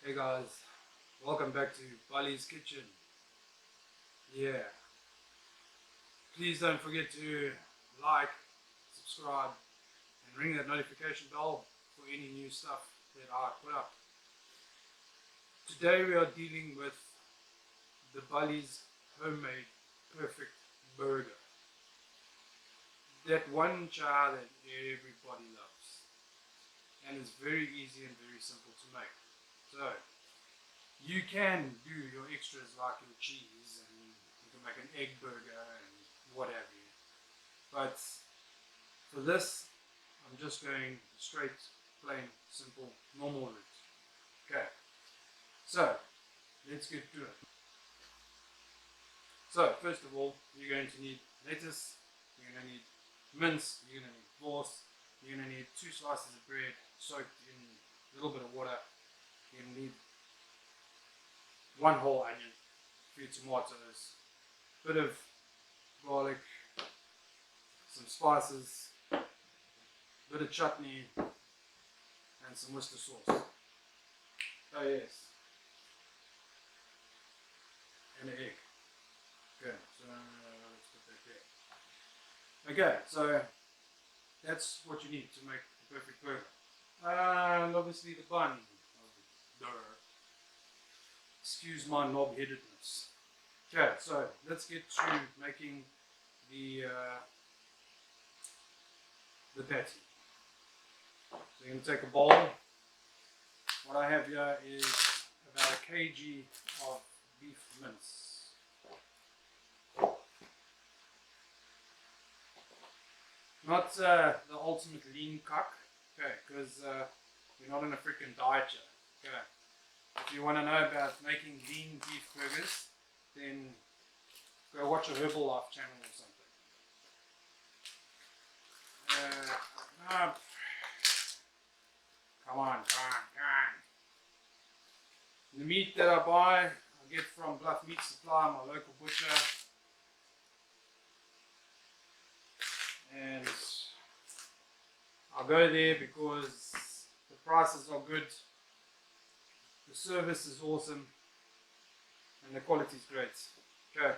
Hey guys, welcome back to Bali's Kitchen. Yeah, please don't forget to like, subscribe, and ring that notification bell for any new stuff that I put up. Today we are dealing with the Bali's homemade perfect burger. That one char that everybody loves. And it's very easy and very simple to make. So, you can do your extras like your cheese, and you can make an egg burger and what have you. But for this, I'm just going straight, plain, simple, normal route. Okay, so let's get to it. So first of all, you're going to need lettuce, you're going to need mince, you're going to need sauce, you're going to need 2 slices of bread soaked in a little bit of water, you're going to need 1 whole onion, a few tomatoes, a bit of garlic, some spices, a bit of chutney, and some Worcester sauce. Oh yes. And an egg. Okay, so let's put that there. Okay, so that's what you need to make the perfect burger. And obviously the bun. Excuse my knob-headedness. Okay, so let's get to making the patty. So you're going to take a bowl. What I have here is about a kg of beef mince. Not the ultimate lean cuck, okay, because you're not on a freaking diet yet. Okay. If you want to know about making lean beef burgers, then go watch a Herbalife channel or something. Come on. The meat that I buy, I get from Bluff Meat Supply, my local butcher. And I'll go there because the prices are good, the service is awesome, and the quality is great. Okay,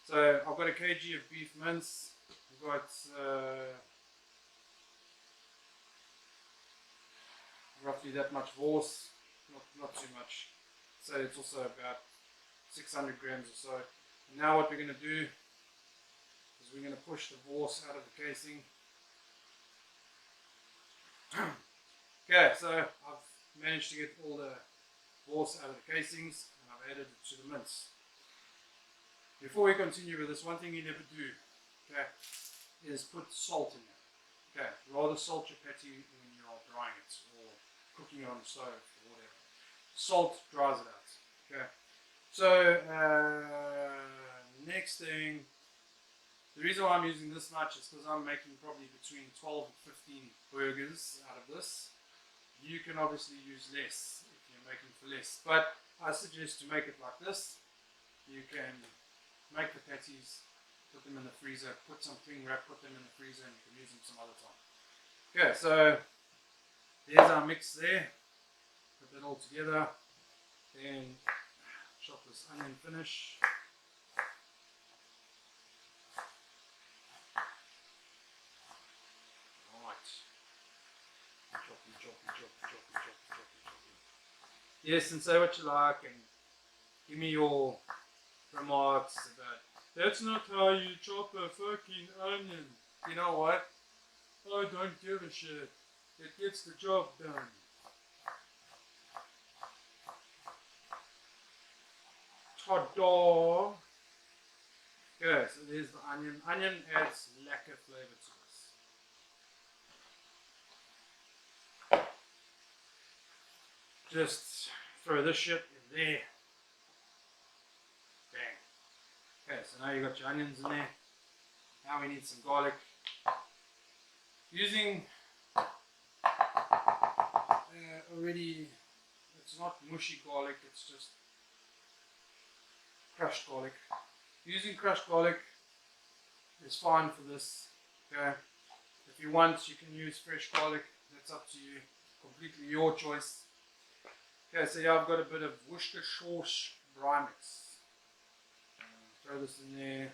so I've got a kg of beef mince, I've got roughly that much horse, not too much, so it's also about 600 grams or so. And now what we're going to do is we're going to push the horse out of the casing. Okay, so I've managed to get all the horse out of the casings and I've added it to the mince. Before we continue with this, one thing you never do, okay, is put salt in it. Okay, rather salt your patty when you're drying it or cooking it on the stove or whatever. Salt dries it out. Okay, so next thing, the reason why I'm using this much is because I'm making probably between 12 and 15 burgers out of this. You can obviously use less if you're making for less, but I suggest to make it like this. You can make the patties, put them in the freezer, put some cling wrap, put them in the freezer, and you can use them some other time. Okay, so there's our mix there. Put that all together. Then chop this onion finish. Yes, and say what you like, and give me your remarks about that's not how you chop a fucking onion. You know what? I don't give a shit. It gets the job done. Ta-da! Okay, so there's the onion. Onion adds lacquer flavor to this. Just throw this shit in there. Bang. Okay, so now you got your onions in there. Now we need some garlic. Using already, it's not mushy garlic, it's just crushed garlic. Using crushed garlic is fine for this. Okay. If you want, you can use fresh garlic. That's up to you. Completely your choice. Okay, so yeah, I've got a bit of Worcestershire dry mix. Throw this in there.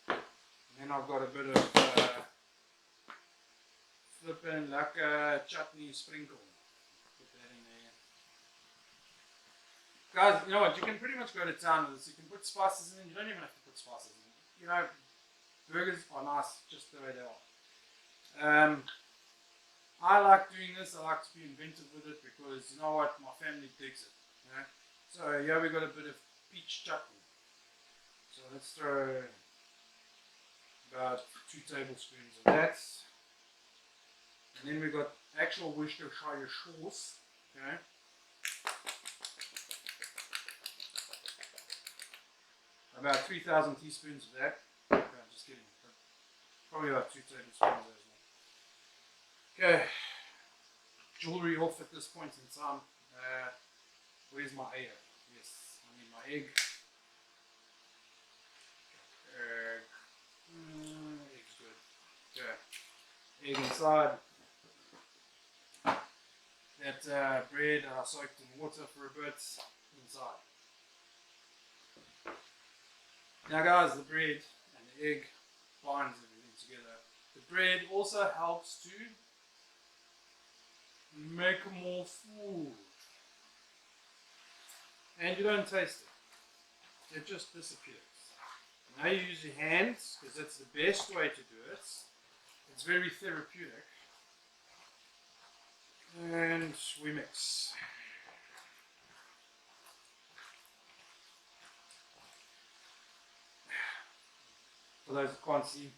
And then I've got a bit of flippin' lekker chutney sprinkle. Put that in there. Guys, you know what? You can pretty much go to town with this. You can put spices in. You don't even have to put spices in. You know, burgers are nice just the way they are. I like doing this. I like to be inventive with it because you know what? My family digs it. You know? So here we got a bit of peach chutney. So let's throw about 2 tablespoons of that. And then we got actual Worcestershire sauce. Okay. About 3,000 teaspoons of that. Okay, I'm just kidding. Probably about 2 tablespoons as well. Okay. Jewelry off at this point in time. Where's my egg? Yes, I need my egg. Egg's good. Okay. Egg inside. That bread I soaked in water for a bit inside. Now guys, the bread and the egg binds everything together. The bread also helps to make more food. And you don't taste it. It just disappears. Now you use your hands because that's the best way to do it. It's very therapeutic. And we mix. For those who can't see,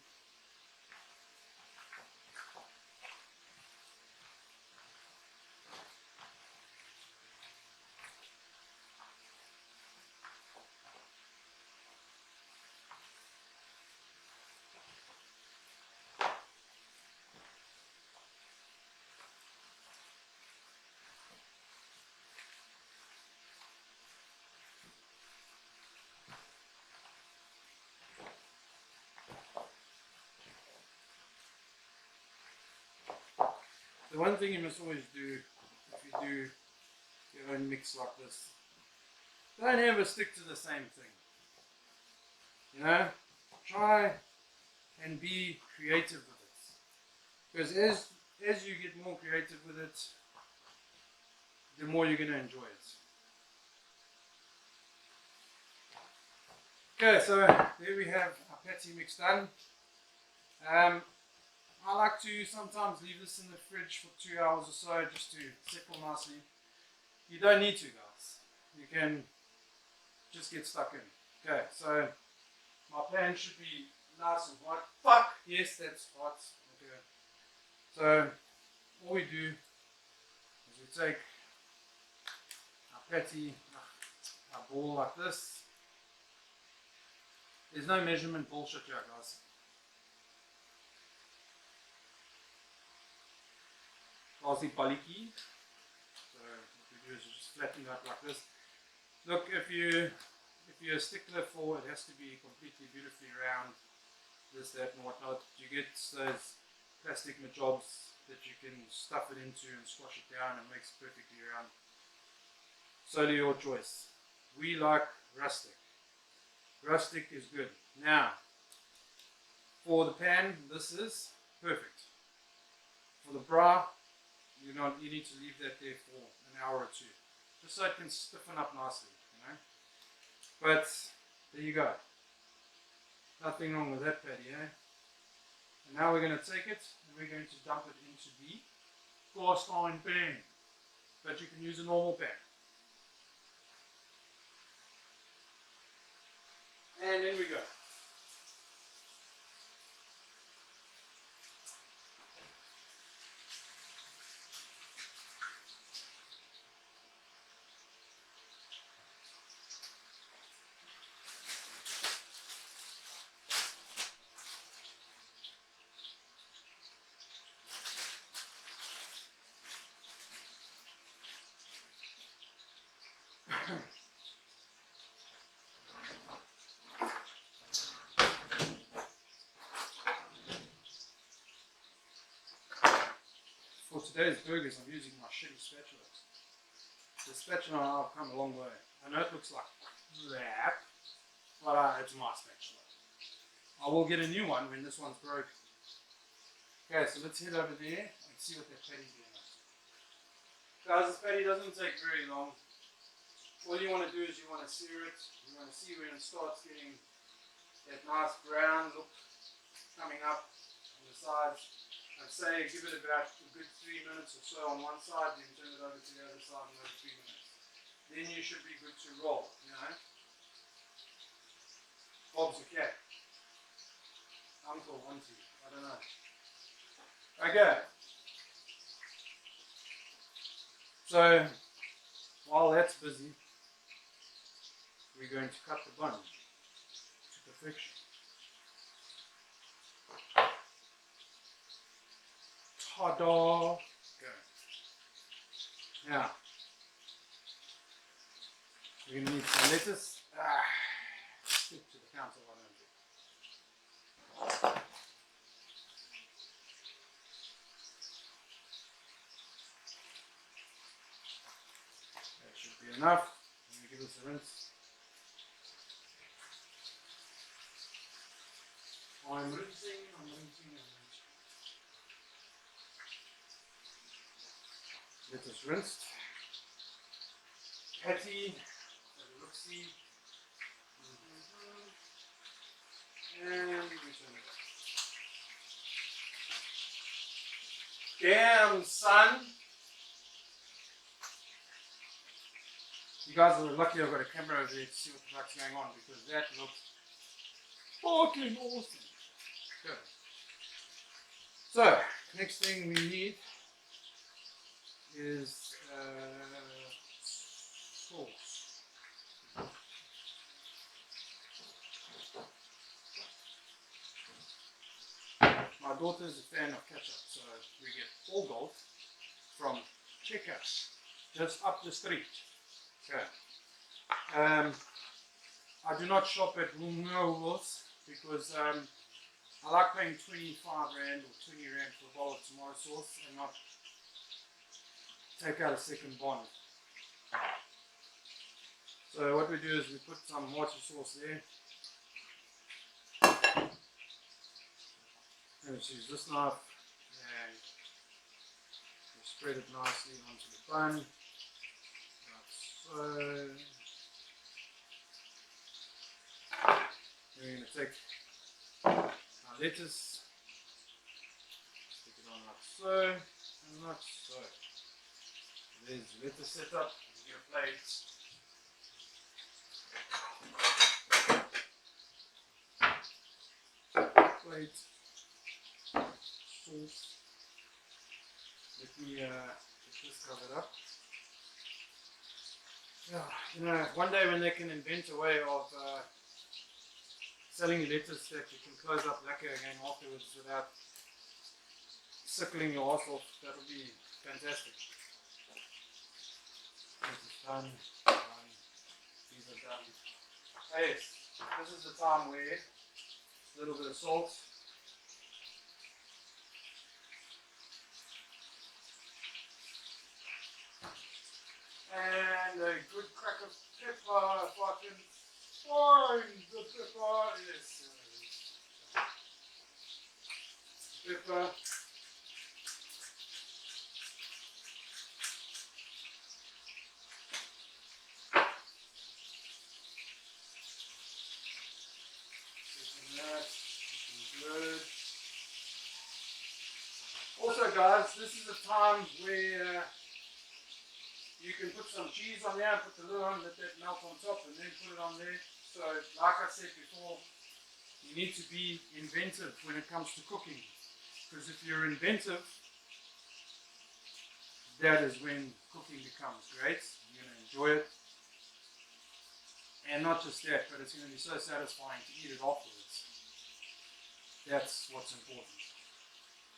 the one thing you must always do if you do your own mix like this, don't ever stick to the same thing. You know, try and be creative with it. Because as you get more creative with it, the more you're going to enjoy it. Okay, so there we have our patty mix done. I like to sometimes leave this in the fridge for 2 hours or so just to settle nicely. You don't need to, guys. You can just get stuck in. Okay, so my pan should be nice and hot. Fuck! Yes, that's hot. Okay. So all we do is we take our patty, our ball like this. There's no measurement bullshit here, guys. Quasi paliki. So what we do is we just flatten it out like this. Look, if you're a stickler for it has to be completely beautifully round, this, that and whatnot, you get those plastic jobs that you can stuff it into and squash it down and makes it perfectly round. Solely your choice. We like rustic. Rustic is good. Now, for the pan, this is perfect. For the bra, you need to leave that there for an hour or 2, just so it can stiffen up nicely, you know. But there you go. Nothing wrong with that patty, eh? And now we're going to take it and we're going to dump it into the cast iron pan. But you can use a normal pan. And in we go. For today's burgers, I'm using my shitty spatulas. The spatula, I've come a long way. I know it looks like crap, but it's my spatula. I will get a new one when this one's broken. Okay, so let's head over there and see what that patty's doing. Guys, this patty doesn't take very long. All you want to do is you want to sear it. You want to see when it starts getting that nice brown look coming up on the sides. I'd say give it about a good 3 minutes or so on one side, then turn it over to the other side another 3 minutes. Then you should be good to roll, you know. Bob's a cat. Uncle, auntie, I don't know. Okay. So, while that's busy, we're going to cut the bun to perfection. Ta-da! Okay. Now, we're going to need some lettuce. Stick to the counter, why don't you? That should be enough. I'm going to give this a rinse. I'm rinsing. Lettuce rinsed. Patty, look-see. And we turn it up. Damn, son! You guys are lucky I've got a camera over there to see what the fuck's going on, because that looks fucking awesome. Good. So, next thing we need is sauce. My daughter is a fan of ketchup, so we get all gold from Checkers, just up the street. Okay. I do not shop at Woolworths because I like paying 25 Rand or 20 Rand for a bowl of tomato sauce and not take out a second bond. So what we do is we put some water sauce there. Let's use this knife and we spread it nicely onto the bun, like so. We're going to take our lettuce, stick it on like so, and like so. There's lettuce set up, your plate. Plate, sauce. Let me get this covered up. Yeah, you know, one day when they can invent a way of selling lettuce that you can close up lacquer again afterwards without sickling your ass off, that would be fantastic. This is done. These are done. Yes, this is the time where a little bit of salt. And a good crack of pepper, if I can find the pepper. Yes. Pepper. Good. Also, guys, this is a time where you can put some cheese on there, put the lid on, let that melt on top, and then put it on there. So, like I said before, you need to be inventive when it comes to cooking. Because if you're inventive, that is when cooking becomes great. You're going to enjoy it. And not just that, but it's going to be so satisfying to eat it afterwards. That's what's important.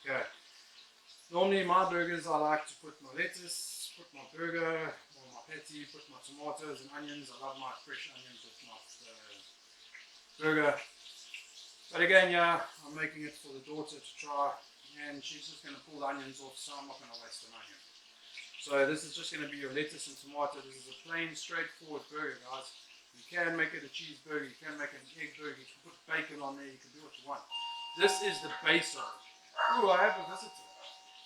Okay. Normally my burgers, I like to put my lettuce, put my burger, or my patty, put my tomatoes and onions. I love my fresh onions with my burger. But again, yeah, I'm making it for the daughter to try, and she's just going to pull the onions off, so I'm not going to waste an onion. So this is just going to be your lettuce and tomato. This is a plain, straightforward burger, guys. You can make it a cheeseburger, you can make it an egg burger, you can put bacon on there, you can do what you want. This is the base of it. Ooh, I have a visitor.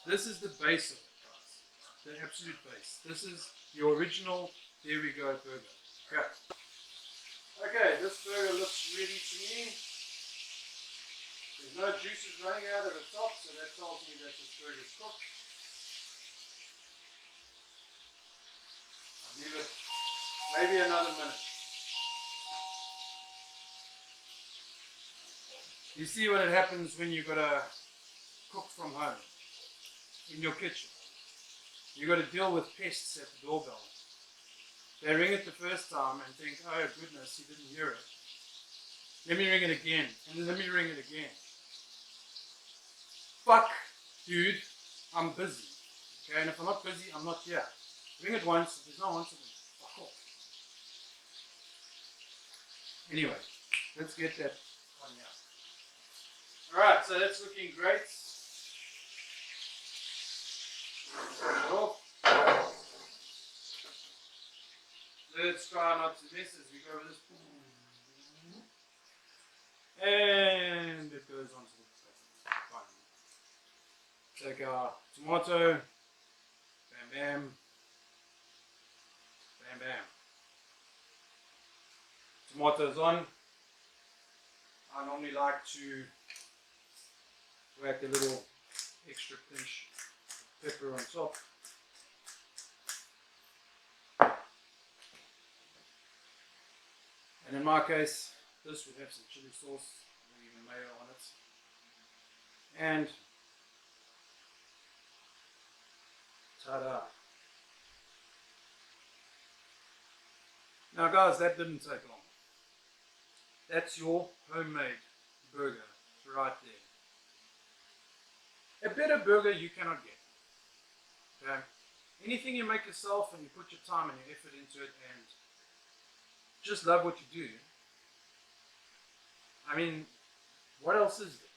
This is the base of it, guys. The absolute base. This is your original, there we go, burger. Okay. Okay, this burger looks ready to me. There's no juices running out of the top, so that tells me that this burger is cooked. I'll leave it maybe another minute. You see what happens when you gotta cook from home, in your kitchen. You gotta deal with pests at the doorbell. They ring it the first time and think, oh goodness, he didn't hear it. Let me ring it again, and then let me ring it again. Fuck, dude, I'm busy. Okay, and if I'm not busy, I'm not here. Ring it once, if there's no answer, then fuck off. Anyway, let's get that one here. Alright, so that's looking great. Let's try not to miss as we go with this. And it goes onto the plate. Take our tomato. Bam bam. Bam bam. Tomatoes on. I normally like to whack a little extra pinch of pepper on top. And in my case, this would have some chili sauce or even mayo on it. And ta-da! Now guys, that didn't take long. That's your homemade burger right there. A better burger you cannot get. Okay? Anything you make yourself and you put your time and your effort into it and just love what you do. I mean, what else is there?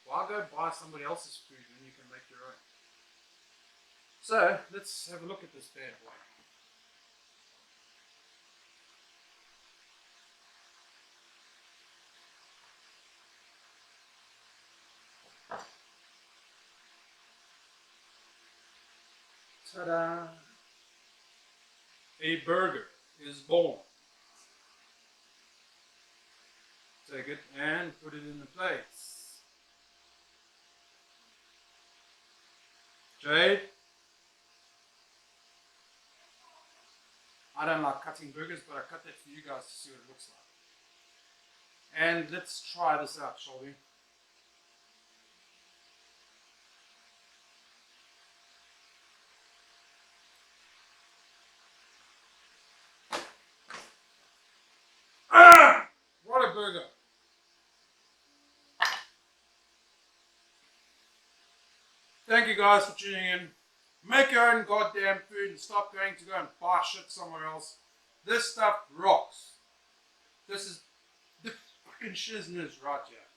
Why go buy somebody else's food when you can make your own? So, let's have a look at this bad boy. Ta-da! A burger is born. Take it and put it in the plates. Jade? I don't like cutting burgers, but I cut that for you guys to see what it looks like. And let's try this out, shall we? Ah! What a burger! Thank you guys for tuning in. Make your own goddamn food and stop going to go and buy shit somewhere else. This stuff rocks. This is the fucking shizness right here.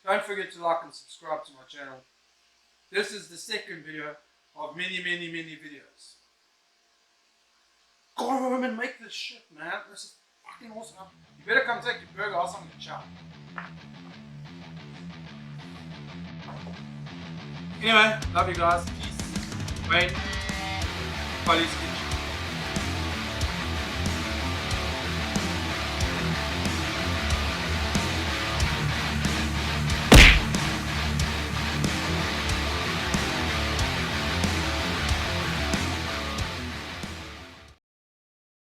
Don't forget to like and subscribe to my channel. This is the second video of many videos. Go home and make this shit, man. This is fucking awesome. You better come take your burger, else I'm gonna chow. Anyway, love you guys. Peace. Wayne. Polly's Kitchen.